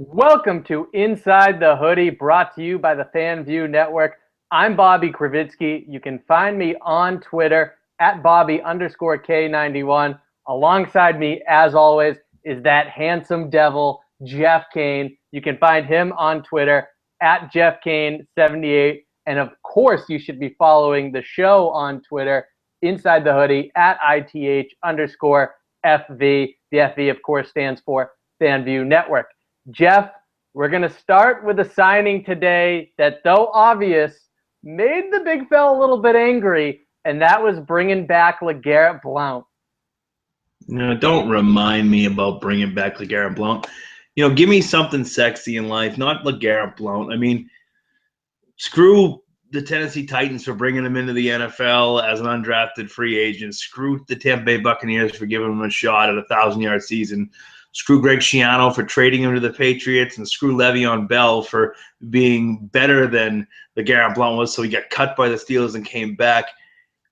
Welcome to Inside the Hoodie, brought to you by the FanView Network. I'm Bobby Kravitsky. You can find me on Twitter at Bobby_K91. Alongside me, as always, is that handsome devil, Jeff Kane. You can find him on Twitter at JeffKane78. And of course, you should be following the show on Twitter, Inside the Hoodie, at ITH_FV. The FV, of course, stands for FanView Network. Jeff, we're going to start with a signing today that, though obvious, made the big fella a little bit angry, and that was bringing back LeGarrette Blount. Don't remind me about bringing back LeGarrette Blount. Give me something sexy in life, not LeGarrette Blount. I mean, screw the Tennessee Titans for bringing him into the NFL as an undrafted free agent. Screw the Tampa Bay Buccaneers for giving him a shot at a 1,000-yard season. Screw Greg Schiano for trading him to the Patriots, and screw Le'Veon Bell for being better than LeGarrette Blount was, so he got cut by the Steelers and came back.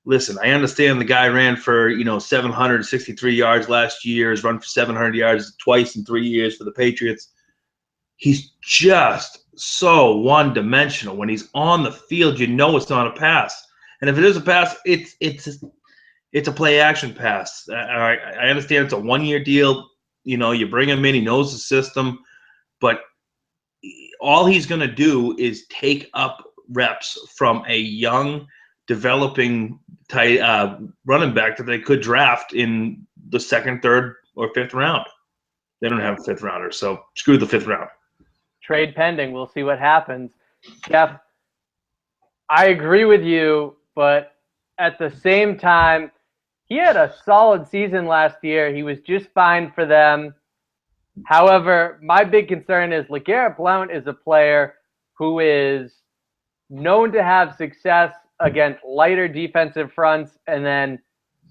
Listen, I understand the guy ran for 763 yards last year, has run for 700 yards twice in 3 years for the Patriots. He's just so one-dimensional. When he's on the field, it's not a pass. And if it is a pass, it's a play-action pass. I understand it's a one-year deal. You bring him in, he knows the system, but all he's going to do is take up reps from a young, developing running back that they could draft in the second, third, or fifth round. They don't have a fifth rounder, so screw the fifth round. Trade pending. We'll see what happens. Jeff, I agree with you, but at the same time, he had a solid season last year. He was just fine for them. However, my big concern is LeGarrette Blount is a player who is known to have success against lighter defensive fronts and then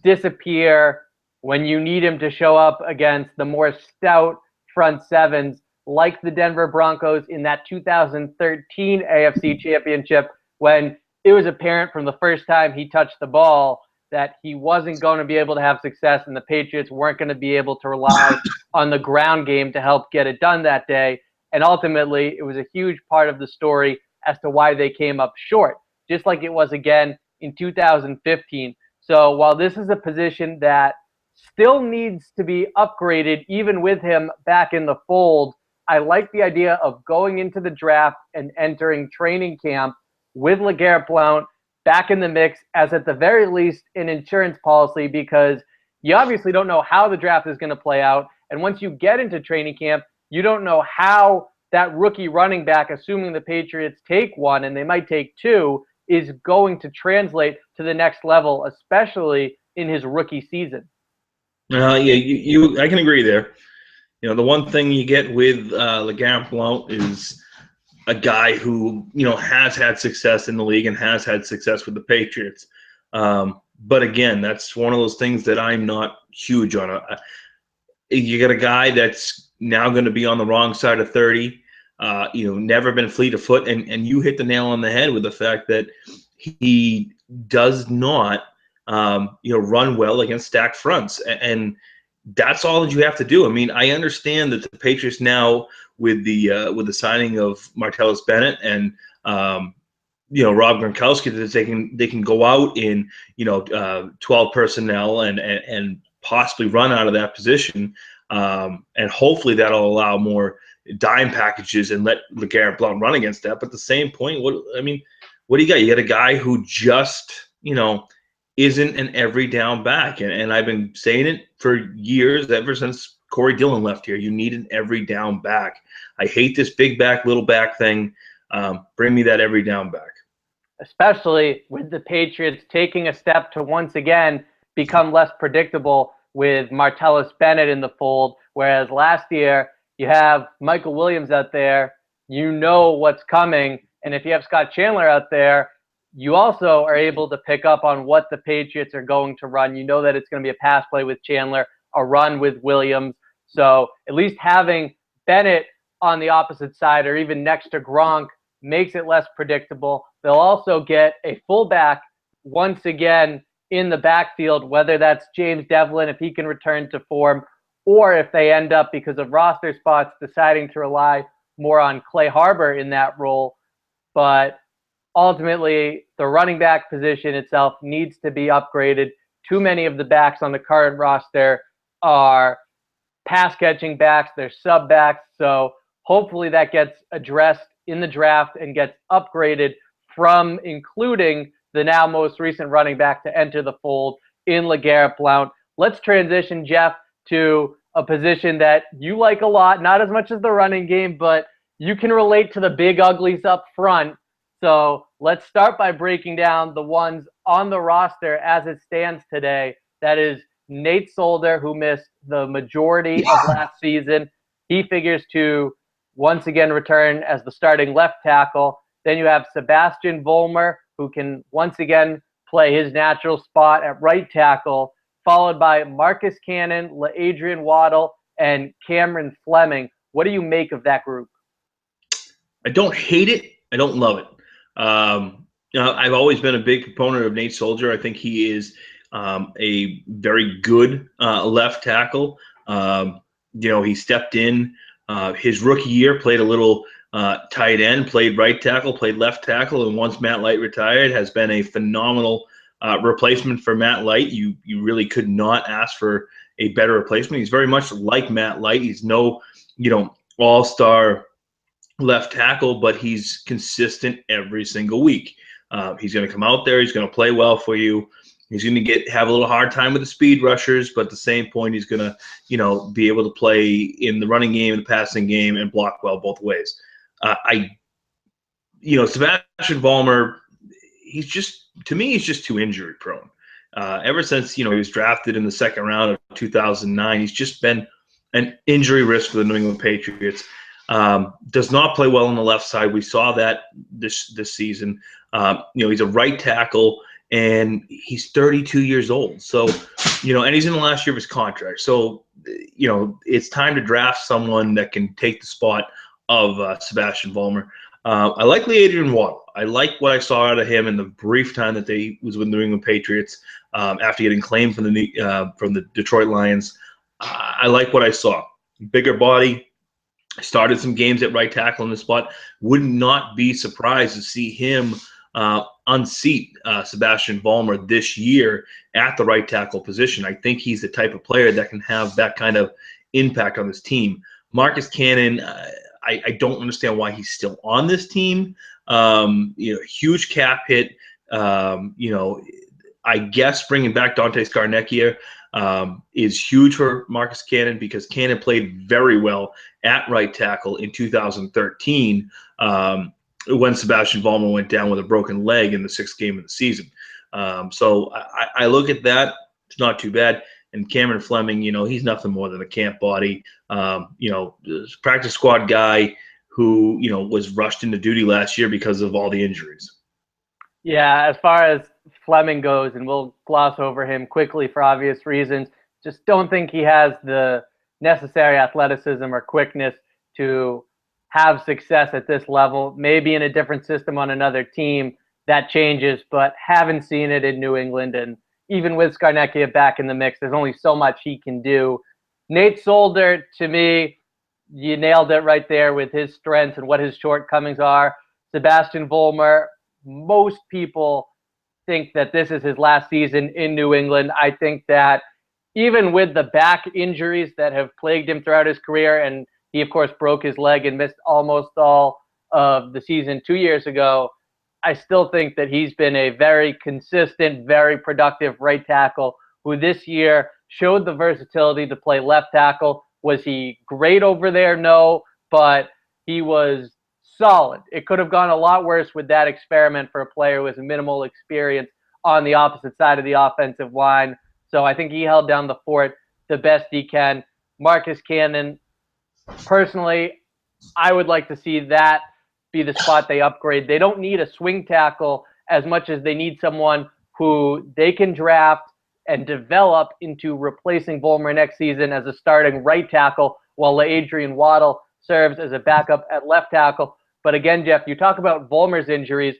disappear when you need him to show up against the more stout front sevens, like the Denver Broncos in that 2013 AFC Championship, when it was apparent from the first time he touched the ball that he wasn't going to be able to have success, and the Patriots weren't going to be able to rely on the ground game to help get it done that day. And ultimately, it was a huge part of the story as to why they came up short, just like it was again in 2015. So while this is a position that still needs to be upgraded, even with him back in the fold, I like the idea of going into the draft and entering training camp with LeGarrette Blount back in the mix as, at the very least, an insurance policy, because you obviously don't know how the draft is going to play out. And once you get into training camp, you don't know how that rookie running back, assuming the Patriots take one, and they might take two, is going to translate to the next level, especially in his rookie season. I can agree there. The one thing you get with LeGarrette Blount is a guy who, has had success in the league and has had success with the Patriots. But again, that's one of those things that I'm not huge on. You got a guy that's now going to be on the wrong side of 30, never been fleet of foot. And you hit the nail on the head with the fact that he does not, run well against stacked fronts. And that's all that you have to do. I mean, I understand that the Patriots now, with the signing of Martellus Bennett and Rob Gronkowski, that they can go out in 12 personnel and possibly run out of that position, and hopefully that'll allow more dime packages and let LeGarrette Blount run against that. But at the same point, what do you got? You got a guy who just isn't an every down back, and I've been saying it for years, ever since Corey Dillon left here. You need an every down back. I hate this big back, little back thing. Bring me that every down back. Especially with the Patriots taking a step to once again become less predictable with Martellus Bennett in the fold, whereas last year you have Michael Williams out there, you know what's coming, and if you have Scott Chandler out there, you also are able to pick up on what the Patriots are going to run. You know that it's going to be a pass play with Chandler, a run with Williams. So at least having Bennett on the opposite side or even next to Gronk makes it less predictable. They'll also get a fullback once again in the backfield, whether that's James Devlin, if he can return to form, or if they end up, because of roster spots, deciding to rely more on Clay Harbor in that role. But ultimately, the running back position itself needs to be upgraded. Too many of the backs on the current roster are pass catching backs, they're sub backs. So hopefully that gets addressed in the draft and gets upgraded from including the now most recent running back to enter the fold in LeGarrette Blount. Let's transition, Jeff, to a position that you like a lot, not as much as the running game, but you can relate to the big uglies up front. So let's start by breaking down the ones on the roster as it stands today. That is Nate Solder, who missed the majority of last season. He figures to once again return as the starting left tackle. Then you have Sebastian Vollmer, who can once again play his natural spot at right tackle, followed by Marcus Cannon, LaAdrian Waddle, and Cameron Fleming. What do you make of that group? I don't hate it. I don't love it. I've always been a big proponent of Nate Solder. I think he is a very good left tackle. He stepped in his rookie year, played a little tight end, played right tackle, played left tackle, and once Matt Light retired, has been a phenomenal replacement for Matt Light. You really could not ask for a better replacement. He's very much like Matt Light. He's no, all-star left tackle, but he's consistent every single week. He's going to come out there. He's going to play well for you. He's going to have a little hard time with the speed rushers, but at the same point, he's going to, be able to play in the running game, the passing game, and block well both ways. Sebastian Vollmer, to me, he's just too injury prone. Ever since, he was drafted in the second round of 2009, he's just been an injury risk for the New England Patriots. Does not play well on the left side. We saw that this season. He's a right tackle, and he's 32 years old. So, and he's in the last year of his contract. So, it's time to draft someone that can take the spot of Sebastian Vollmer. I like LaAdrian Waddle. I like what I saw out of him in the brief time that he was with the New England Patriots after getting claimed from the Detroit Lions. I like what I saw. Bigger body. Started some games at right tackle in the spot. Would not be surprised to see him unseat Sebastian Vollmer this year at the right tackle position. I think he's the type of player that can have that kind of impact on this team. Marcus Cannon, I don't understand why he's still on this team. Huge cap hit. I guess bringing back Dante Scarnecchia is huge for Marcus Cannon because Cannon played very well at right tackle in 2013 when Sebastian Vollmer went down with a broken leg in the sixth game of the season. So I look at that. It's not too bad. And Cameron Fleming, he's nothing more than a camp body, practice squad guy who, was rushed into duty last year because of all the injuries. Yeah, as far as Fleming goes, and we'll gloss over him quickly for obvious reasons, just don't think he has the necessary athleticism or quickness to have success at this level. Maybe in a different system on another team that changes, but haven't seen it in New England. And even with Scarnecchia back in the mix, there's only so much he can do. Nate Solder, to me, you nailed it right there with his strengths and what his shortcomings are. Sebastian Vollmer, most people think that this is his last season in New England. I think that even with the back injuries that have plagued him throughout his career, and he, of course, broke his leg and missed almost all of the season 2 years ago, I still think that he's been a very consistent, very productive right tackle who this year showed the versatility to play left tackle. Was he great over there? No, but he was solid. It could have gone a lot worse with that experiment for a player who has minimal experience on the opposite side of the offensive line. So I think he held down the fort the best he can. Marcus Cannon, personally, I would like to see that be the spot they upgrade. They don't need a swing tackle as much as they need someone who they can draft and develop into replacing Vollmer next season as a starting right tackle while LaAdrian Waddle serves as a backup at left tackle. But again, Jeff, you talk about Vollmer's injuries.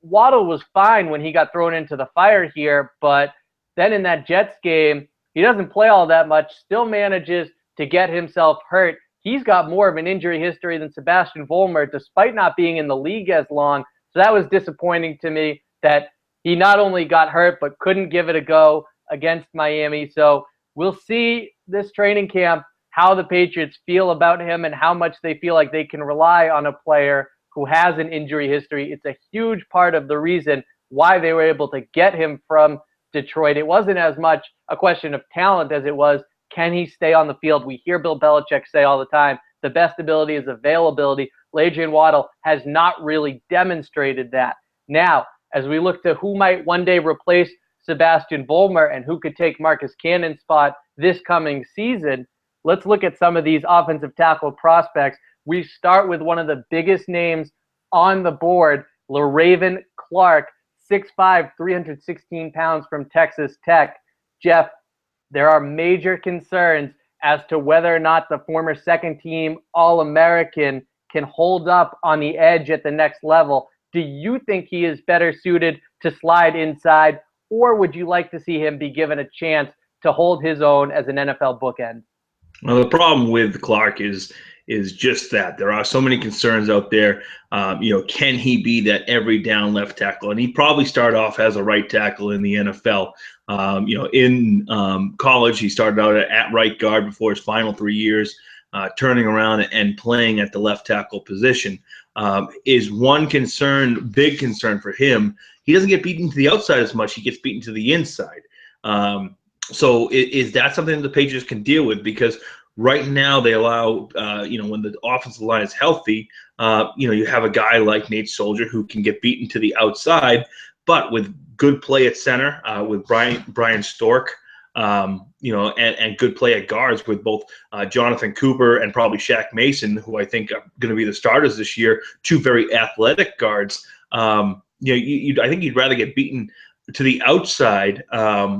Waddle was fine when he got thrown into the fire here, but then in that Jets game, He doesn't play all that much, still manages to get himself hurt. He's got more of an injury history than Sebastian Vollmer, despite not being in the league as long. So that was disappointing to me that he not only got hurt, but couldn't give it a go against Miami. So we'll see this training camp how the Patriots feel about him and how much they feel like they can rely on a player who has an injury history. It's a huge part of the reason why they were able to get him from Detroit. It wasn't as much a question of talent as it was, can he stay on the field? We hear Bill Belichick say all the time, the best ability is availability. LeJayne Waddle has not really demonstrated that. Now, as we look to who might one day replace Sebastian Vollmer and who could take Marcus Cannon's spot this coming season, let's look at some of these offensive tackle prospects. We start with one of the biggest names on the board, LaRaven Clark, 6'5", 316 pounds from Texas Tech. Jeff, there are major concerns as to whether or not the former second-team All-American can hold up on the edge at the next level. Do you think he is better suited to slide inside, or would you like to see him be given a chance to hold his own as an NFL bookend? Well, the problem with Clark is just that there are so many concerns out there. Can he be that every down left tackle? And he probably started off as a right tackle in the NFL. In college, he started out at right guard before his final 3 years, turning around and playing at the left tackle position. Is one concern, big concern for him. He doesn't get beaten to the outside as much. He gets beaten to the inside. So is that something the Patriots can deal with? Because right now they allow, when the offensive line is healthy, you have a guy like Nate Soldier who can get beaten to the outside, but with good play at center, with Brian Stork, and good play at guards with both Jonathan Cooper and probably Shaq Mason, who I think are going to be the starters this year, two very athletic guards. I think you'd rather get beaten to the outside,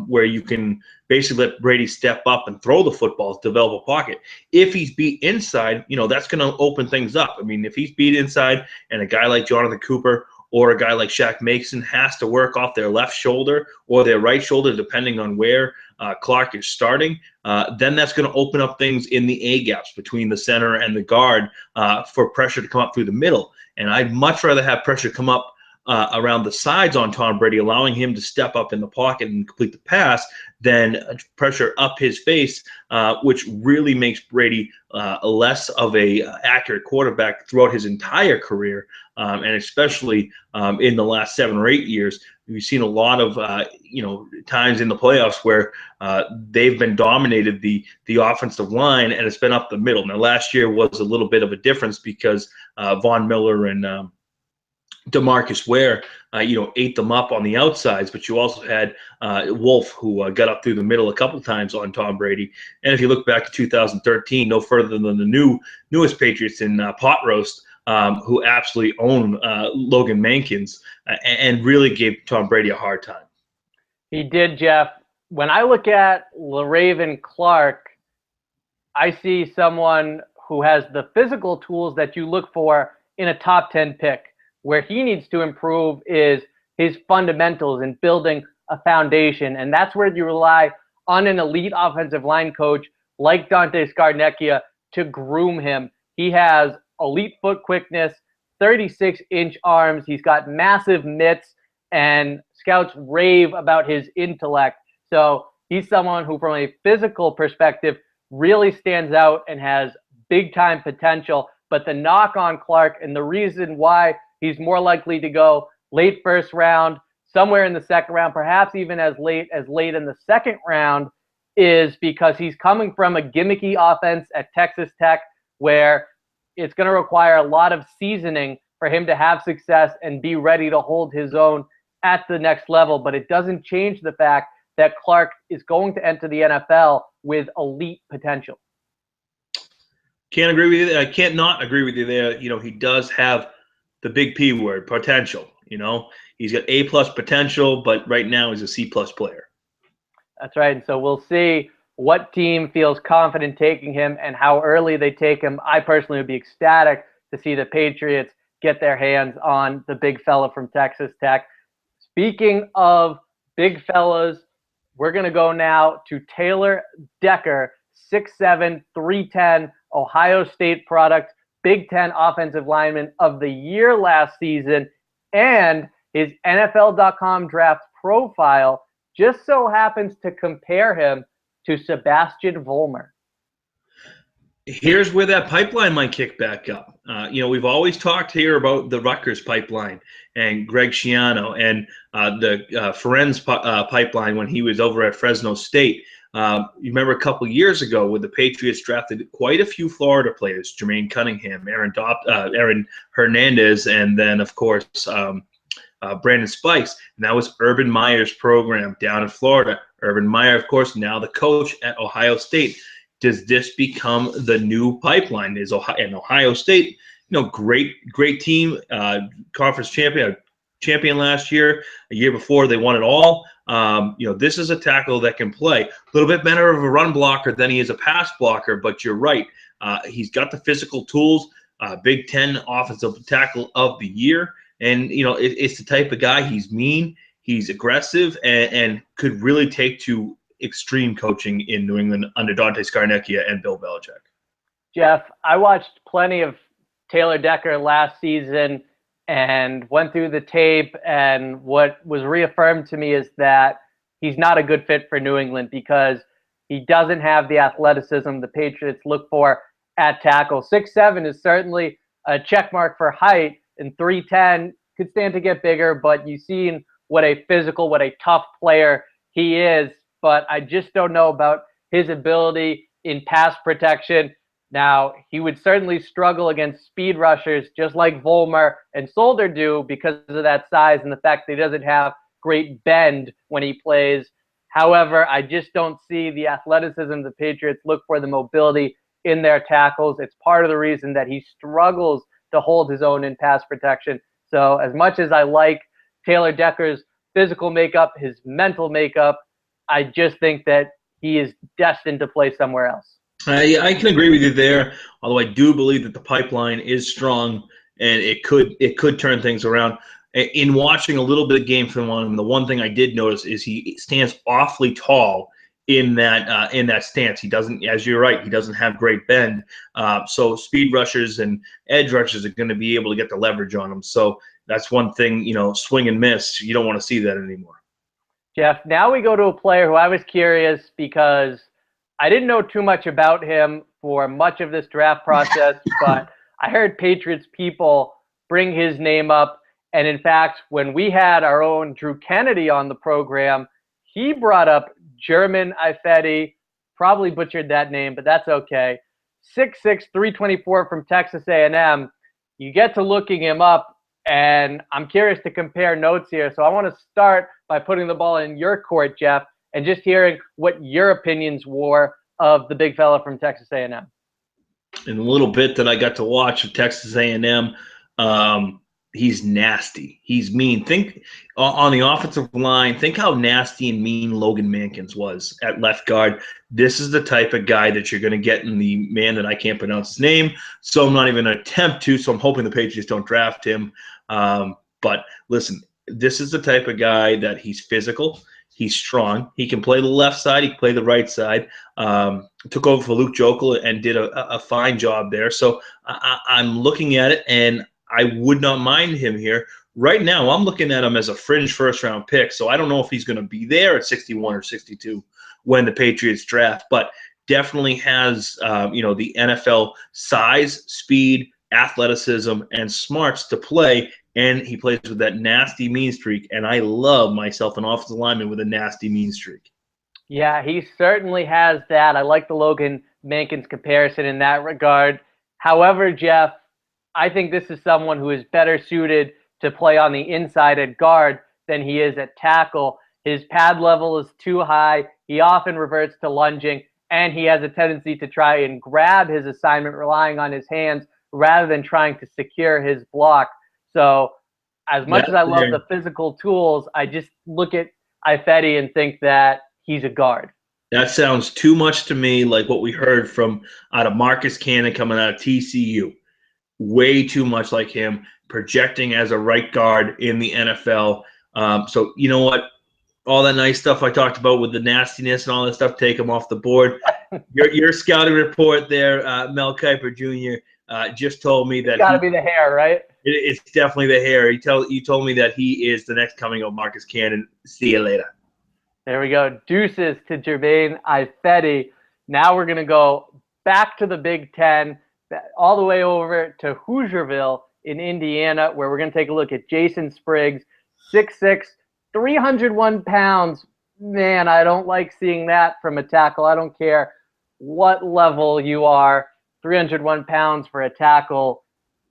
where you can basically let Brady step up and throw the footballs, develop a pocket. If he's beat inside, that's going to open things up. I mean, if he's beat inside and a guy like Jonathan Cooper or a guy like Shaq Mason has to work off their left shoulder or their right shoulder, depending on where Clark is starting, then that's going to open up things in the A-gaps between the center and the guard for pressure to come up through the middle. And I'd much rather have pressure come up around the sides on Tom Brady, allowing him to step up in the pocket and complete the pass, than pressure up his face, which really makes Brady less of a accurate quarterback throughout his entire career, and especially in the last 7 or 8 years. We've seen a lot of times in the playoffs where they've been dominated the offensive line, and it's been up the middle. Now, last year was a little bit of a difference because Von Miller and DeMarcus Ware, ate them up on the outsides, but you also had Wolf, who got up through the middle a couple times on Tom Brady. And if you look back to 2013, no further than the newest Patriots in Pot Roast, who absolutely own Logan Mankins and really gave Tom Brady a hard time. He did, Jeff. When I look at LaRaven Clark, I see someone who has the physical tools that you look for in a top 10 pick. Where he needs to improve is his fundamentals and building a foundation. And that's where you rely on an elite offensive line coach like Dante Scarnecchia to groom him. He has elite foot quickness, 36-inch arms. He's got massive mitts, and scouts rave about his intellect. So he's someone who, from a physical perspective, really stands out and has big-time potential. But the knock on Clark, and the reason why he's more likely to go late first round, somewhere in the second round, perhaps even as late in the second round, is because he's coming from a gimmicky offense at Texas Tech where it's going to require a lot of seasoning for him to have success and be ready to hold his own at the next level. But it doesn't change the fact that Clark is going to enter the NFL with elite potential. Can't agree with you. I can't not agree with you there. He does have the big P word, potential. He's got A+ potential, but right now he's a C+ player. That's right. And so we'll see what team feels confident taking him and how early they take him. I personally would be ecstatic to see the Patriots get their hands on the big fella from Texas Tech. Speaking of big fellas, We're going to go now to Taylor Decker, 6'7", 310, Ohio State product, Big Ten Offensive Lineman of the Year last season, and his NFL.com draft profile just so happens to compare him to Sebastian Vollmer. Here's where that pipeline might kick back up. We've always talked here about the Rutgers pipeline and Greg Schiano and the Ferenz pipeline when he was over at Fresno State. You remember a couple years ago when the Patriots drafted quite a few Florida players, Jermaine Cunningham, Aaron Hernandez, and then, of course, Brandon Spikes. And that was Urban Meyer's program down in Florida. Urban Meyer, of course, now the coach at Ohio State. Does this become the new pipeline? Is Ohio State, great team, conference champion last year. A year before, they won it all. This is a tackle that can play. A little bit better of a run blocker than he is a pass blocker, but you're right. He's got the physical tools. Big Ten Offensive Tackle of the Year, and it's the type of guy. He's mean, he's aggressive, and could really take to extreme coaching in New England under Dante Scarnecchia and Bill Belichick. Jeff, I watched plenty of Taylor Decker last season and went through the tape, and what was reaffirmed to me is that he's not a good fit for New England because he doesn't have the athleticism the Patriots look for at tackle. 6'7" is certainly a check mark for height, and 310 could stand to get bigger, but you've seen what a physical, what a tough player he is. But I just don't know about his ability in pass protection. Now, he would certainly struggle against speed rushers just like Vollmer and Solder do because of that size and the fact that he doesn't have great bend when he plays. However, I just don't see the athleticism the Patriots look for, the mobility in their tackles. It's part of the reason that he struggles to hold his own in pass protection. So as much as I like Taylor Decker's physical makeup, his mental makeup, I just think that he is destined to play somewhere else. I can agree with you there, although I do believe that the pipeline is strong and it could turn things around. In watching a little bit of game film on him, the one thing I did notice is he stands awfully tall in that stance. He doesn't, as you're right, he doesn't have great bend. So speed rushers and edge rushers are going to be able to get the leverage on him. So that's one thing, swing and miss. You don't want to see that anymore. Jeff, now we go to a player who I was curious because I didn't know too much about him for much of this draft process, but I heard Patriots people bring his name up. And in fact, when we had our own Drew Kennedy on the program, he brought up German Ifedi, probably butchered that name, but that's okay. 6'6", 324 from Texas A&M. You get to looking him up, and I'm curious to compare notes here. So I want to start by putting the ball in your court, Jeff, and just hearing what your opinions were of the big fella from Texas A&M. In a little bit that I got to watch of Texas A&M, he's nasty. He's mean. Think on the offensive line, think how nasty and mean Logan Mankins was at left guard. This is the type of guy that you're going to get in the man that I can't pronounce his name, so I'm not even going to attempt to, so I'm hoping the Patriots don't draft him. But listen, this is the type of guy that he's physical. He's strong. He can play the left side. He can play the right side. Took over for Luke Jokel and did a fine job there. So I'm looking at it, and I would not mind him here. Right now, I'm looking at him as a fringe first-round pick, so I don't know if he's going to be there at 61 or 62 when the Patriots draft, but definitely has the NFL size, speed, athleticism, and smarts to play, and he plays with that nasty mean streak, and I love myself an offensive lineman with a nasty mean streak. Yeah, he certainly has that. I like the Logan Mankins comparison in that regard. However, Jeff, I think this is someone who is better suited to play on the inside at guard than he is at tackle. His pad level is too high. He often reverts to lunging, and he has a tendency to try and grab his assignment, relying on his hands rather than trying to secure his block. So as much as I love the physical tools, I just look at Ifedi and think that he's a guard. That sounds too much to me like what we heard from out of Marcus Cannon coming out of TCU. Way too much like him, projecting as a right guard in the NFL. So you know what? all that nice stuff I talked about with the nastiness and all that stuff, take him off the board. Your scouting report there, Mel Kiper Jr., just told me that It's got to be the hair, right? it's definitely the hair. You told me that he is the next coming of Marcus Cannon. See you later. There we go. Deuces to Jermaine Ifedi. Now we're going to go back to the Big Ten, all the way over to Hoosierville in Indiana, where we're going to take a look at Jason Spriggs, 6'6", 301 pounds. Man, I don't like seeing that from a tackle. I don't care what level you are. 301 pounds for a tackle,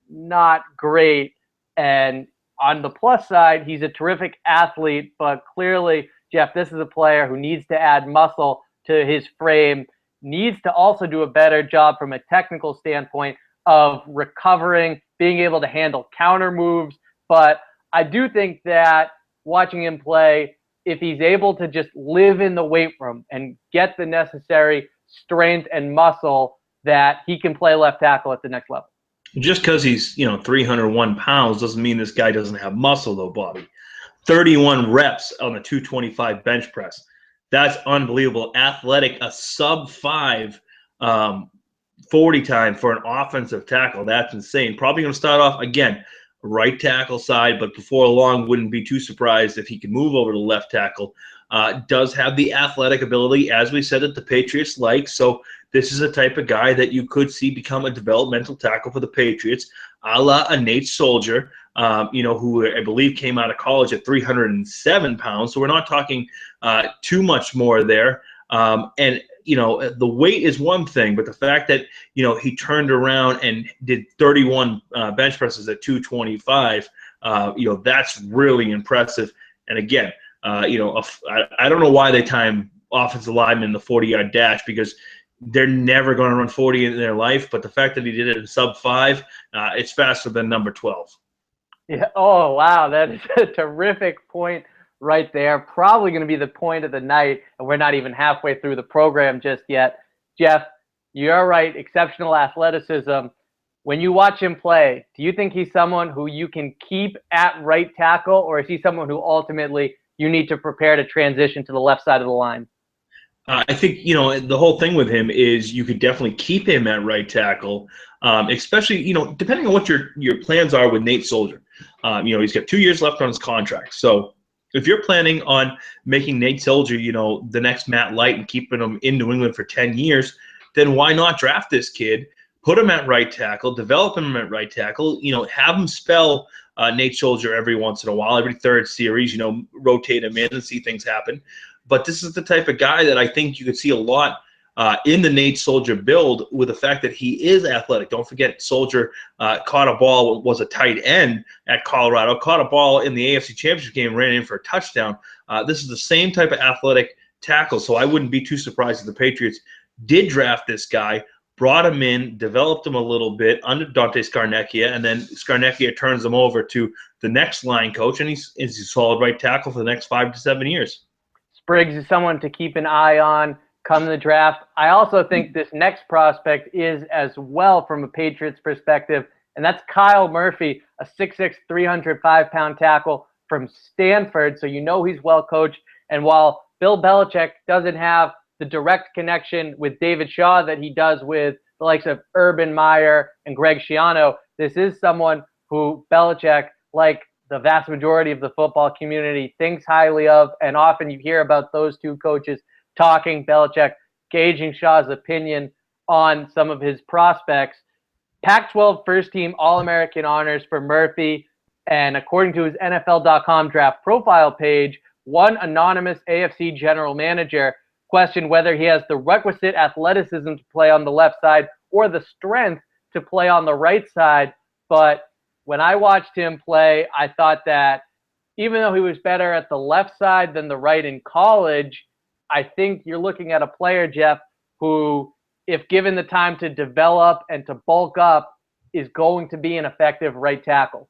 not great. And on the plus side, he's a terrific athlete, but clearly, Jeff, this is a player who needs to add muscle to his frame, needs to also do a better job from a technical standpoint of recovering, being able to handle counter moves. But I do think that watching him play, if he's able to just live in the weight room and get the necessary strength and muscle, that he can play left tackle at the next level. Just because he's 301 pounds doesn't mean this guy doesn't have muscle, though, Bobby. 31 reps on the 225 bench press. That's unbelievable. Athletic, a sub-5 40 time for an offensive tackle. That's insane. Probably going to start off, again, right tackle side, but before long, wouldn't be too surprised if he can move over to left tackle. Does have the athletic ability, as we said, that the Patriots like. So this is a type of guy that you could see become a developmental tackle for the Patriots, a la a Nate Soldier, who I believe came out of college at 307 pounds. So we're not talking too much more there. And the weight is one thing, but the fact that, he turned around and did 31 bench presses at 225, that's really impressive. And again, I don't know why they time offensive linemen in the 40-yard dash, because they're never going to run 40 in their life. But the fact that he did it in sub-5, it's faster than number 12. Yeah. Oh, wow. That is a terrific point right there. Probably going to be the point of the night, and we're not even halfway through the program just yet. Jeff, you're right. Exceptional athleticism. When you watch him play, do you think he's someone who you can keep at right tackle, or is he someone who ultimately you need to prepare to transition to the left side of the line? I think, the whole thing with him is you could definitely keep him at right tackle, especially, depending on what your plans are with Nate Soldier. He's got 2 years left on his contract. So if you're planning on making Nate Soldier, the next Matt Light and keeping him in New England for 10 years, then why not draft this kid, put him at right tackle, develop him at right tackle, have him spell Nate Soldier every once in a while, every third series, rotate him in and see things happen. But this is the type of guy that I think you could see a lot in the Nate Soldier build, with the fact that he is athletic. Don't forget, Soldier caught a ball, was a tight end at Colorado, caught a ball in the AFC Championship game, ran in for a touchdown. This is the same type of athletic tackle, so I wouldn't be too surprised if the Patriots did draft this guy, brought him in, developed him a little bit under Dante Scarnecchia, and then Scarnecchia turns him over to the next line coach, and he's a solid right tackle for the next 5 to 7 years. Spriggs is someone to keep an eye on come the draft. I also think this next prospect is as well from a Patriots perspective, and that's Kyle Murphy, a 6'6", 305-pound tackle from Stanford. So he's well coached. And while Bill Belichick doesn't have the direct connection with David Shaw that he does with the likes of Urban Meyer and Greg Schiano, this is someone who Belichick, like the vast majority of the football community, thinks highly of, and often you hear about those two coaches talking, Belichick gauging Shaw's opinion on some of his prospects. Pac-12 first-team All-American honors for Murphy, and according to his NFL.com draft profile page, one anonymous AFC general manager questioned whether he has the requisite athleticism to play on the left side or the strength to play on the right side. But when I watched him play, I thought that even though he was better at the left side than the right in college, I think you're looking at a player, Jeff, who, if given the time to develop and to bulk up, is going to be an effective right tackle.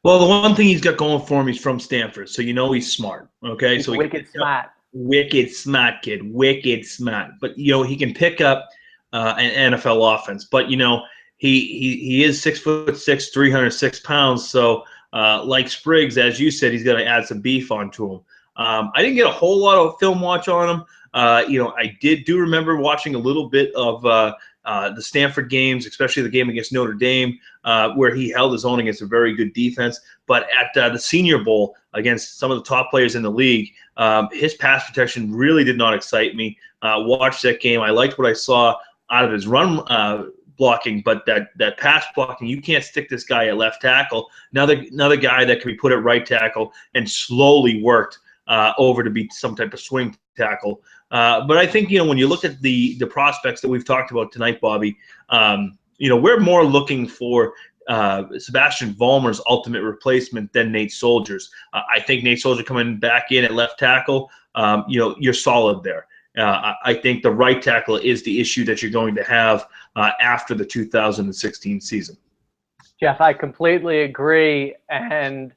Well, the one thing he's got going for him, he's from Stanford, so he's smart. Okay, He's so wicked smart. Wicked smart kid, wicked smart. But he can pick up an NFL offense. But he is 6'6", 306 pounds. So like Spriggs, as you said, he's got to add some beef onto him. I didn't get a whole lot of film watch on him. I do remember watching a little bit of the Stanford games, especially the game against Notre Dame, where he held his own against a very good defense. But at the Senior Bowl against some of the top players in the league, his pass protection really did not excite me. Watched that game. I liked what I saw out of his run blocking, but that pass blocking, you can't stick this guy at left tackle. Another guy that can be put at right tackle and slowly worked over to be some type of swing tackle. But I think, when you look at the prospects that we've talked about tonight, Bobby, we're more looking for Sebastian Vollmer's ultimate replacement than Nate Solder's. I think Nate Solder coming back in at left tackle, you're solid there. I think the right tackle is the issue that you're going to have after the 2016 season. Jeff, I completely agree. And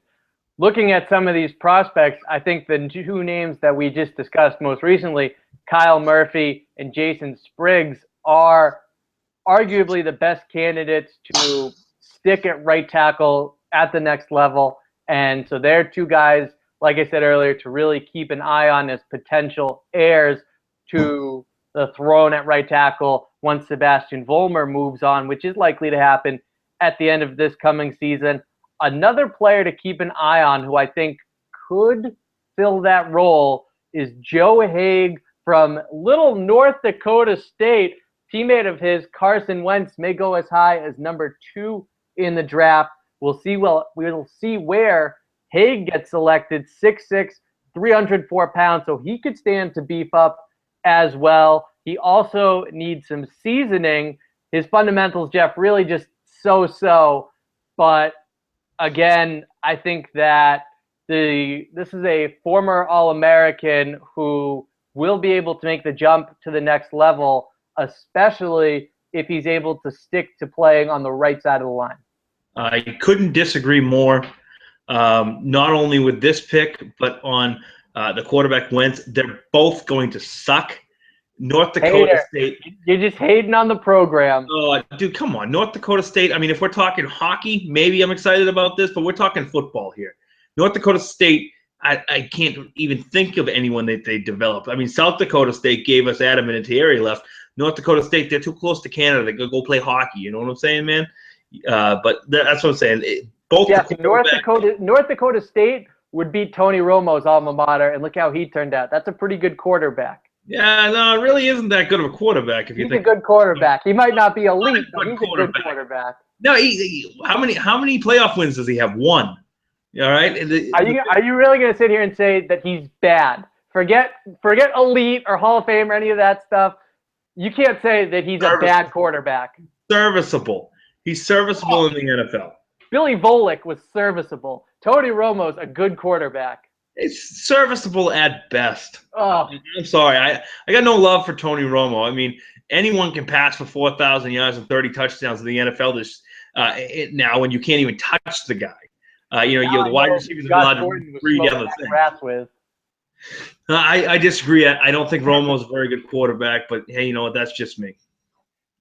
looking at some of these prospects, I think the two names that we just discussed most recently, Kyle Murphy and Jason Spriggs, are arguably the best candidates to stick at right tackle at the next level. And so they're two guys, like I said earlier, to really keep an eye on as potential heirs to the throne at right tackle once Sebastian Vollmer moves on, which is likely to happen at the end of this coming season. Another player to keep an eye on who I think could fill that role is Joe Haig from little North Dakota State. Teammate of his, Carson Wentz, may go as high as number 2 in the draft. We'll see where Haig gets selected. 6'6", 304 pounds, so he could stand to beef up as well. He also needs some seasoning. His fundamentals, Jeff, really just so-so. But again, I think that this is a former All-American who will be able to make the jump to the next level, especially if he's able to stick to playing on the right side of the line. I couldn't disagree more, not only with this pick, but on the quarterback Wentz. They're both going to suck. North Dakota State. You're just hating on the program. Oh, dude, come on. North Dakota State. I mean, if we're talking hockey, maybe I'm excited about this, but we're talking football here. North Dakota State, I can't even think of anyone that they developed. I mean, South Dakota State gave us Adam Vinatieri left. North Dakota State, they're too close to Canada. They go play hockey. You know what I'm saying, man? But that's what I'm saying. North Dakota State would beat Tony Romo's alma mater, and look how he turned out. That's a pretty good quarterback. Yeah, no, it really isn't that good of a quarterback. If you think he's a good quarterback. He might not be elite, but he's a good quarterback. No, how many playoff wins does he have? 1. All right. Are you really going to sit here and say that he's bad? Forget elite or Hall of Fame or any of that stuff. You can't say that he's a bad quarterback. Serviceable. He's serviceable in the NFL. Billy Volek was serviceable. Tony Romo's a good quarterback. It's serviceable at best. Oh. I'm sorry. I got no love for Tony Romo. I mean, anyone can pass for 4,000 yards and 30 touchdowns in the NFL now when you can't even touch the guy. The wide receivers are allowed to free down the thing. I disagree. I don't think Romo's a very good quarterback, but hey, you know what? That's just me.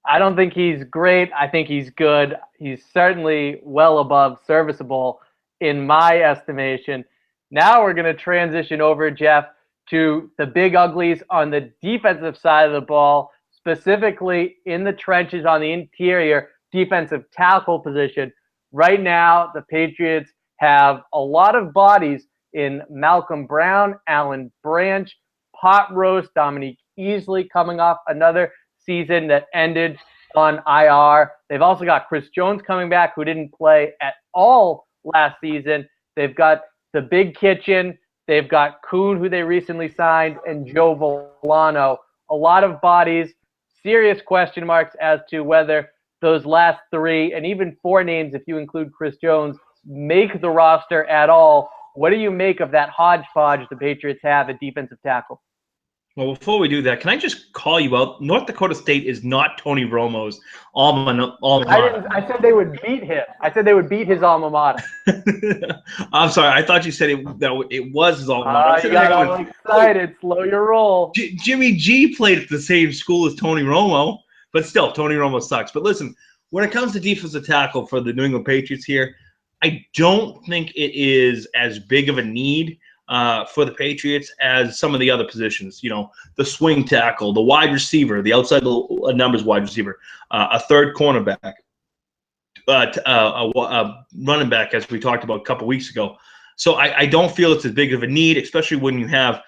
I don't think he's great. I think he's good. He's certainly well above serviceable in my estimation. Now we're going to transition over, Jeff, to the big uglies on the defensive side of the ball, specifically in the trenches on the interior defensive tackle position. Right now, the Patriots have a lot of bodies in Malcolm Brown, Alan Branch, Pot Roast, Dominique Easley coming off another season that ended on IR. They've also got Chris Jones coming back, who didn't play at all last season. They've got the Big Kitchen. They've got Kuhn, who they recently signed, and Joe Volano. A lot of bodies, serious question marks as to whether those last 3 and even 4 names, if you include Chris Jones, make the roster at all. What do you make of that hodgepodge the Patriots have at defensive tackle? Well, before we do that, can I just call you out? North Dakota State is not Tony Romo's alma mater. I said they would beat him. I said they would beat his alma mater. I'm sorry. I thought you said it was his alma mater. You got all excited. Slow your roll. Jimmy G played at the same school as Tony Romo, but still, Tony Romo sucks. But listen, when it comes to defensive tackle for the New England Patriots here, I don't think it is as big of a need. for the Patriots as some of the other positions. The swing tackle, the wide receiver, the outside numbers wide receiver, a third cornerback, a running back, as we talked about a couple weeks ago. So I don't feel it's as big of a need, especially when you have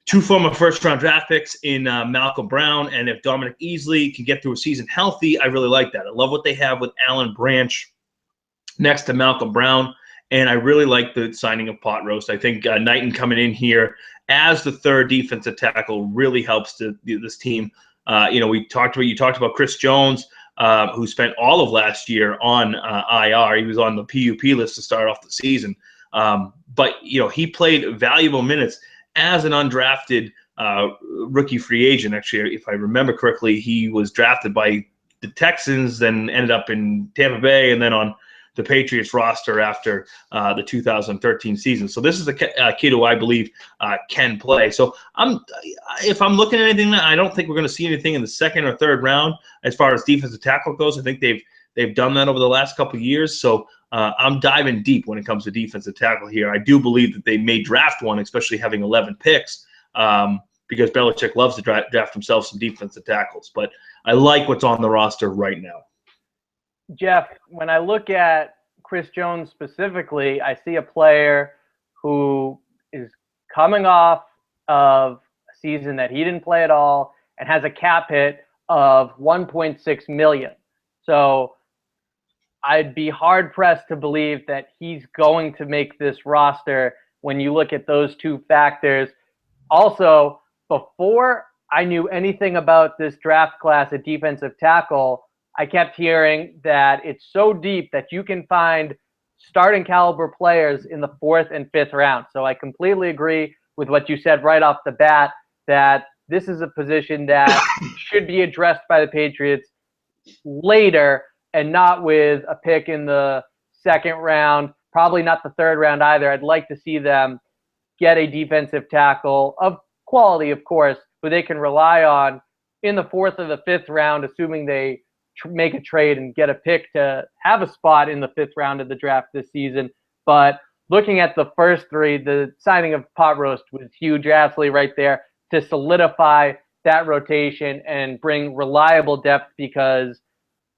two former first-round draft picks in Malcolm Brown, and if Dominic Easley can get through a season healthy, I really like that. I love what they have with Alan Branch next to Malcolm Brown, and I really like the signing of Pot Roast. I think Knighton coming in here as the third defensive tackle really helps this team. You talked about Chris Jones, who spent all of last year on IR. He was on the PUP list to start off the season, but he played valuable minutes as an undrafted rookie free agent. Actually, if I remember correctly, he was drafted by the Texans, then ended up in Tampa Bay, and then on the Patriots roster after the 2013 season. So this is a kid who I believe can play. So if I'm looking at anything, I don't think we're going to see anything in the second or third round as far as defensive tackle goes. I think they've done that over the last couple of years. So I'm diving deep when it comes to defensive tackle here. I do believe that they may draft one, especially having 11 picks, because Belichick loves to draft himself some defensive tackles. But I like what's on the roster right now. Jeff, when I look at Chris Jones specifically, I see a player who is coming off of a season that he didn't play at all and has a cap hit of $1.6 million. So I'd be hard-pressed to believe that he's going to make this roster when you look at those two factors. Also, before I knew anything about this draft class at defensive tackle, I kept hearing that it's so deep that you can find starting caliber players in the 4th and 5th round. So I completely agree with what you said right off the bat, that this is a position that should be addressed by the Patriots later and not with a pick in the 2nd round, probably not the 3rd round either. I'd like to see them get a defensive tackle of quality, of course, who they can rely on in the 4th or the 5th round, assuming they make a trade and get a pick to have a spot in the 5th round of the draft this season. But looking at the first three, the signing of Pot Roast was huge. You're absolutely right there to solidify that rotation and bring reliable depth, because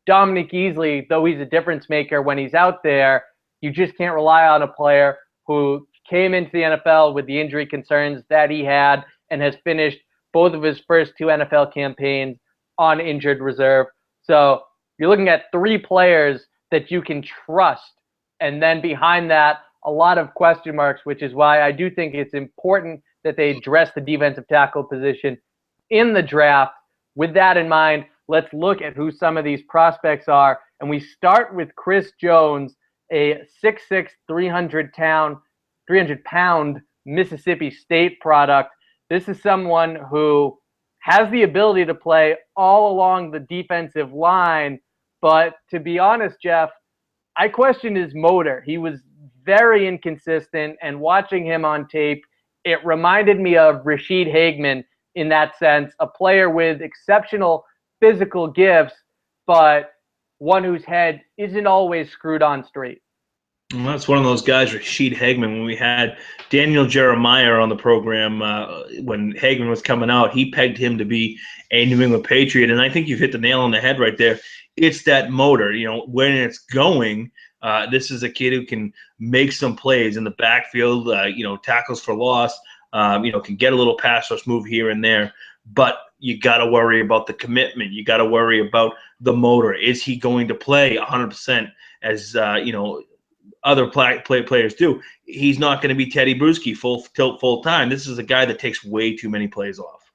Dominic Easley, though he's a difference maker when he's out there, you just can't rely on a player who came into the NFL with the injury concerns that he had and has finished both of his first 2 NFL campaigns on injured reserve. So you're looking at 3 players that you can trust. And then behind that, a lot of question marks, which is why I do think it's important that they address the defensive tackle position in the draft. With that in mind, let's look at who some of these prospects are. And we start with Chris Jones, a 6'6", 300-pound Mississippi State product. This is someone who has the ability to play all along the defensive line. But to be honest, Jeff, I question his motor. He was very inconsistent, and watching him on tape, it reminded me of Rashid Hageman in that sense, a player with exceptional physical gifts, but one whose head isn't always screwed on straight. Well, that's one of those guys, Rashid Hageman. When we had Daniel Jeremiah on the program, when Hageman was coming out, he pegged him to be a New England Patriot, and I think you've hit the nail on the head right there. It's that motor. When it's going, this is a kid who can make some plays in the backfield, tackles for loss, can get a little pass rush move here and there, but you got to worry about the commitment. You got to worry about the motor. Is he going to play 100% as, other players do? He's not going to be Teddy Bruschi full time. This is a guy that takes way too many plays off.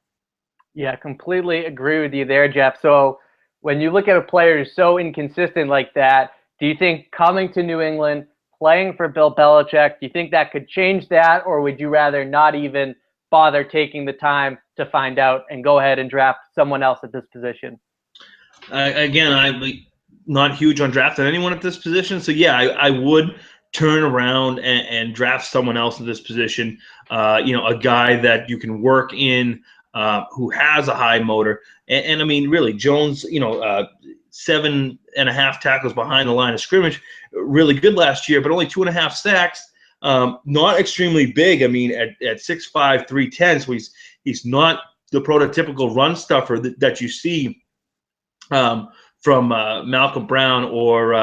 Yeah, completely agree with you there, Jeff. So when you look at a player who's so inconsistent like that, do you think coming to New England, playing for Bill Belichick, do you think that could change that, or would you rather not even bother taking the time to find out and go ahead and draft someone else at this position? Again, I'm not huge on drafting anyone at this position, so yeah, I would turn around and draft someone else in this position. A guy that you can work in, who has a high motor, and I mean, really, Jones, 7.5 tackles behind the line of scrimmage, really good last year, but only 2.5 sacks. Not extremely big. I mean, at 6'5", 310, so he's not the prototypical run stuffer that you see from Malcolm Brown or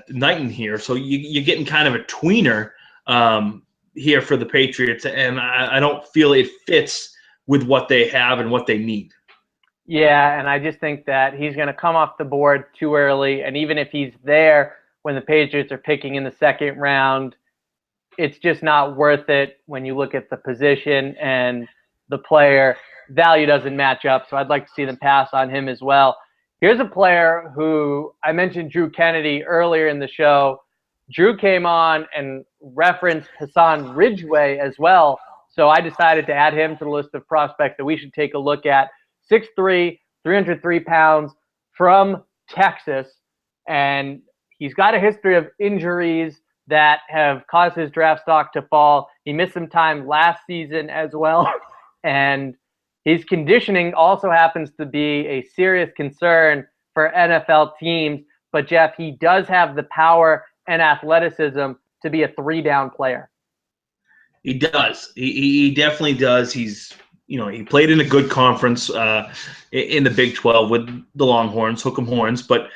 Knighton here. So you're getting kind of a tweener here for the Patriots, and I don't feel it fits with what they have and what they need. Yeah, and I just think that he's going to come off the board too early, and even if he's there when the Patriots are picking in the second round, it's just not worth it when you look at the position and the player. Value doesn't match up, so I'd like to see them pass on him as well. Here's a player who I mentioned, Drew Kennedy, earlier in the show. Drew came on and referenced Hassan Ridgeway as well, so I decided to add him to the list of prospects that we should take a look at. 6'3", 303 pounds, from Texas, and he's got a history of injuries that have caused his draft stock to fall. He missed some time last season as well, and his conditioning also happens to be a serious concern for NFL teams. But, Jeff, he does have the power and athleticism to be a three-down player. He does. He definitely does. He played in a good conference in the Big 12 with the Longhorns, Hook'em Horns, but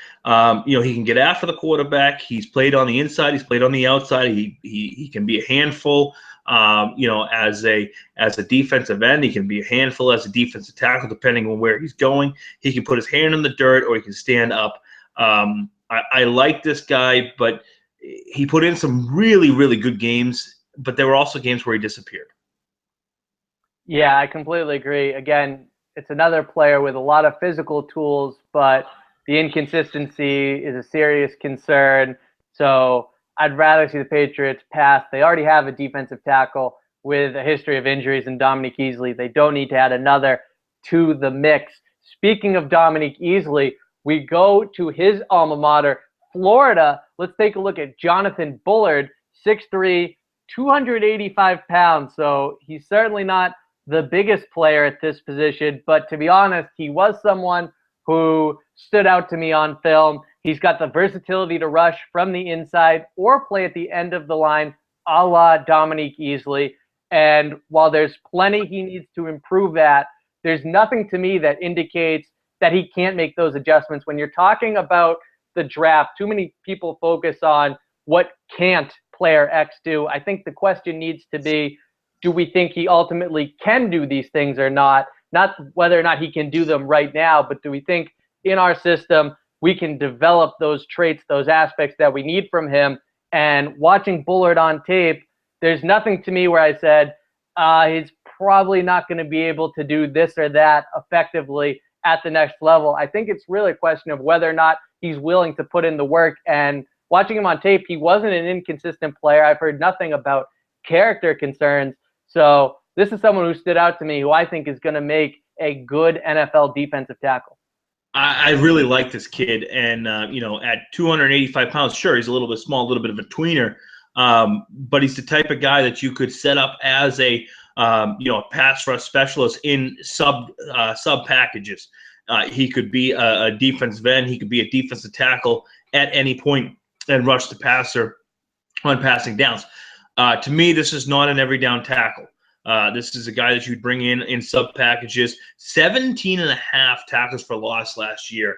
he can get after the quarterback. He's played on the inside. He's played on the outside. He can be a handful. As a defensive end, he can be a handful as a defensive tackle, depending on where he's going. He can put his hand in the dirt, or he can stand up. I like this guy, but he put in some really, really good games, but there were also games where he disappeared. Yeah, I completely agree. Again, it's another player with a lot of physical tools, but the inconsistency is a serious concern. So I'd rather see the Patriots pass. They already have a defensive tackle with a history of injuries in Dominique Easley. They don't need to add another to the mix. Speaking of Dominique Easley, we go to his alma mater, Florida. Let's take a look at Jonathan Bullard, 6'3", 285 pounds. So he's certainly not the biggest player at this position, but to be honest, he was someone who stood out to me on film. He's got the versatility to rush from the inside or play at the end of the line, a la Dominique Easley. And while there's plenty he needs to improve at, there's nothing to me that indicates that he can't make those adjustments. When you're talking about the draft, too many people focus on what can't player X do. I think the question needs to be, do we think he ultimately can do these things or not? Not whether or not he can do them right now, but do we think in our system we can develop those traits, those aspects that we need from him? And watching Bullard on tape, there's nothing to me where I said he's probably not going to be able to do this or that effectively at the next level. I think it's really a question of whether or not he's willing to put in the work. And watching him on tape, he wasn't an inconsistent player. I've heard nothing about character concerns. So this is someone who stood out to me, who I think is going to make a good NFL defensive tackle. I really like this kid, and at 285 pounds, sure, he's a little bit small, a little bit of a tweener, but he's the type of guy that you could set up as a pass rush specialist in sub packages. He could be a defensive end, he could be a defensive tackle at any point and rush the passer on passing downs. To me, this is not an every down tackle. This is a guy that you'd bring in sub packages. 17.5 tackles for loss last year,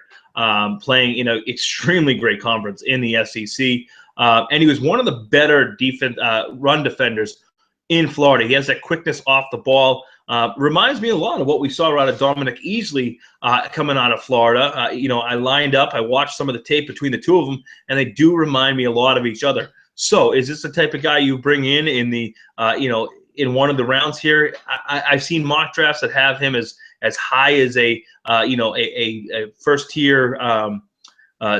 playing in an extremely great conference in the SEC. And he was one of the better run defenders in Florida. He has that quickness off the ball. Reminds me a lot of what we saw out of Dominique Easley coming out of Florida. I lined up, I watched some of the tape between the two of them, and they do remind me a lot of each other. So is this the type of guy you bring in the, in one of the rounds here? I've seen mock drafts that have him as high as a first tier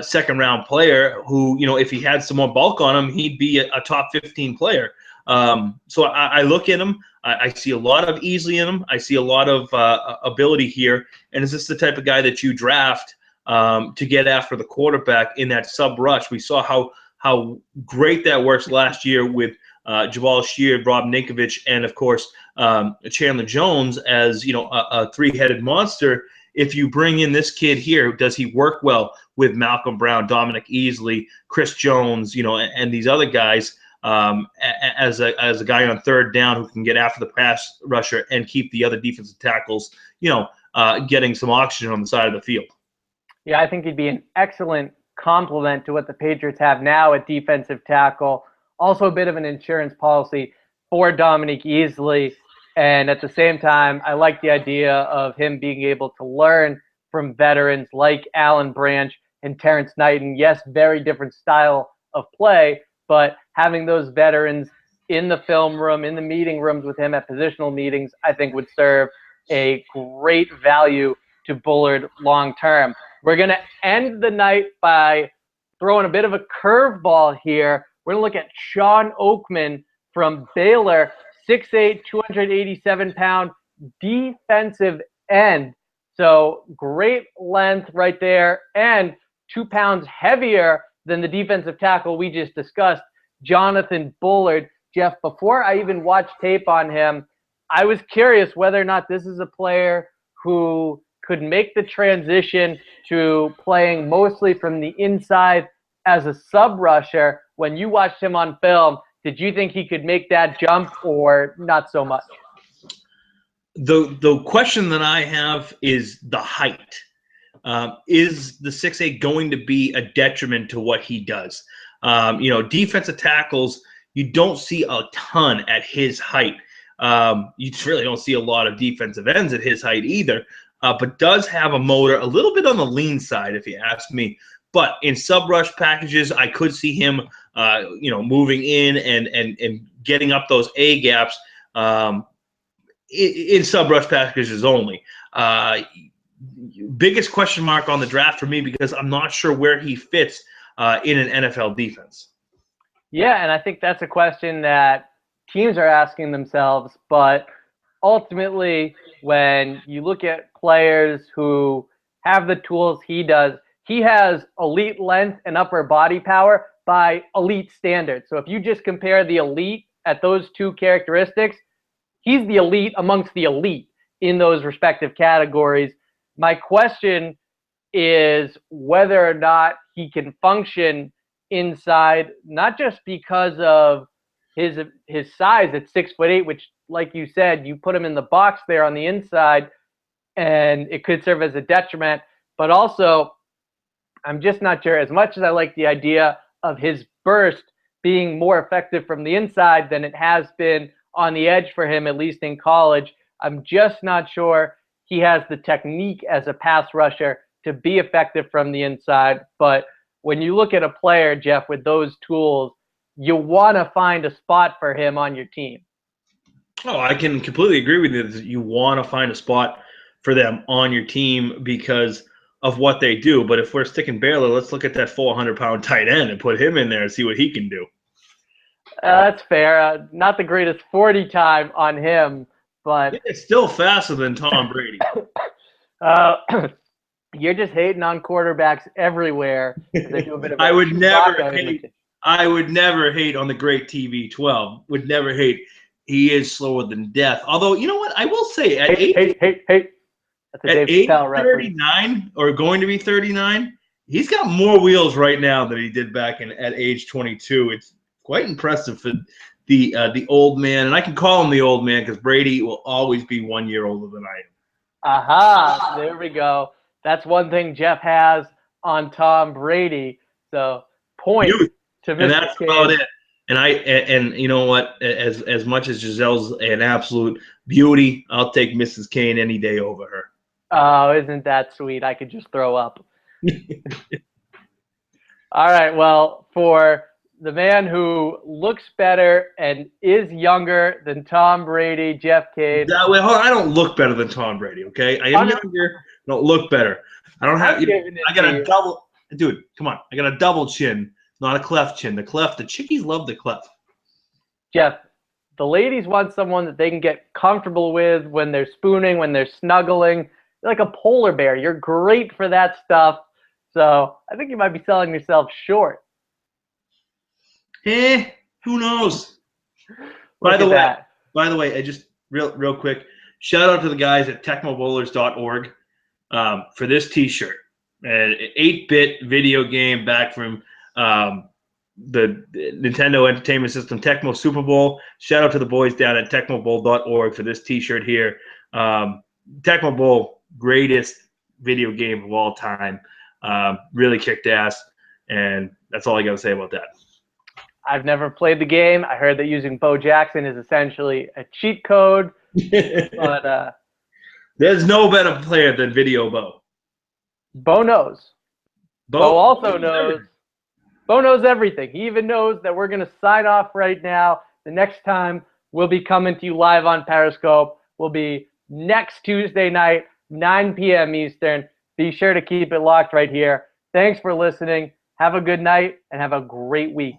second round player who, if he had some more bulk on him, he'd be a top 15 player. So I look at him, I see a lot of Easley in him. I see a lot of ability here. And is this the type of guy that you draft to get after the quarterback in that sub rush? We saw how great that works last year with Jabal Sheard, Rob Ninkovich, and of course Chandler Jones as a three-headed monster. If you bring in this kid here, does he work well with Malcolm Brown, Dominique Easley, Chris Jones, and these other guys? as a guy on third down who can get after the pass rusher and keep the other defensive tackles, getting some oxygen on the side of the field. Yeah, I think he'd be an excellent complement to what the Patriots have now at defensive tackle. Also a bit of an insurance policy for Dominique Easley. And at the same time, I like the idea of him being able to learn from veterans like Alan Branch and Terrence Knighton. Yes, very different style of play, but having those veterans in the film room, in the meeting rooms with him at positional meetings, I think would serve a great value to Bullard long term. We're going to end the night by throwing a bit of a curveball here. We're going to look at Sean Oakman from Baylor, 6'8", 287-pound defensive end. So great length right there, and 2 pounds heavier than the defensive tackle we just discussed, Jonathan Bullard. Jeff, before I even watched tape on him, I was curious whether or not this is a player who could make the transition to playing mostly from the inside as a sub rusher. When you watched him on film, did you think he could make that jump or not so much? The question that I have is the height. Is the 6'8" going to be a detriment to what he does? Defensive tackles, you don't see a ton at his height. You really don't see a lot of defensive ends at his height either, but does have a motor a little bit on the lean side, if you ask me. But in sub-rush packages, I could see him, moving in and getting up those A gaps in sub-rush packages only. Biggest question mark on the draft for me because I'm not sure where he fits in an NFL defense. Yeah, and I think that's a question that teams are asking themselves. But ultimately, when you look at players who have the tools he does, he has elite length and upper body power by elite standards. So if you just compare the elite at those two characteristics, he's the elite amongst the elite in those respective categories. My question is whether or not he can function inside, not just because of his size at 6'8", which, like you said, you put him in the box there on the inside, and it could serve as a detriment. But also, I'm just not sure. As much as I like the idea of his burst being more effective from the inside than it has been on the edge for him, at least in college, I'm just not sure he has the technique as a pass rusher to be effective from the inside. But when you look at a player, Jeff, with those tools, you want to find a spot for him on your team. Oh, I can completely agree with you that you want to find a spot for them on your team because of what they do. But if we're sticking Baylor, let's look at that 400-pound tight end and put him in there and see what he can do. That's fair. Not the greatest 40 time on him, but it's still faster than Tom Brady. You're just hating on quarterbacks everywhere. They do a bit of I would never hate on the great TB12. Would never hate. He is slower than death. Although, you know what? I will say at age 39 or going to be 39, he's got more wheels right now than he did back at age 22. It's quite impressive for the old man. And I can call him the old man because Brady will always be 1 year older than I am. Aha, there we go. That's one thing Jeff has on Tom Brady. So point to Mr. And that's Cage. about it. And you know what? As much as Giselle's an absolute beauty, I'll take Mrs. Kane any day over her. Oh, isn't that sweet? I could just throw up. All right. Well, for the man who looks better and is younger than Tom Brady, Jeff Cade. I don't look better than Tom Brady, okay? I am younger, don't look better. I don't have. I got a double. Dude, come on. I got a double chin, not a cleft chin. The chickies love the cleft. Jeff, the ladies want someone that they can get comfortable with when they're spooning, when they're snuggling. You're like a polar bear. You're great for that stuff. So I think you might be selling yourself short. Who knows? By the way, I just real quick, shout out to the guys at techmobowlers.org for this T-shirt. An 8-bit video game back from the Nintendo Entertainment System Tecmo Super Bowl. Shout out to the boys down at tecmobowl.org for this T-shirt here. Tecmo Bowl, greatest video game of all time. Really kicked ass, and that's all I got to say about that. I've never played the game. I heard that using Bo Jackson is essentially a cheat code, but there's no better player than Video Bo. Bo knows. Bo also knows. Bo knows everything. He even knows that we're going to sign off right now. The next time we'll be coming to you live on Periscope will be next Tuesday night, 9 p.m. Eastern. Be sure to keep it locked right here. Thanks for listening. Have a good night and have a great week.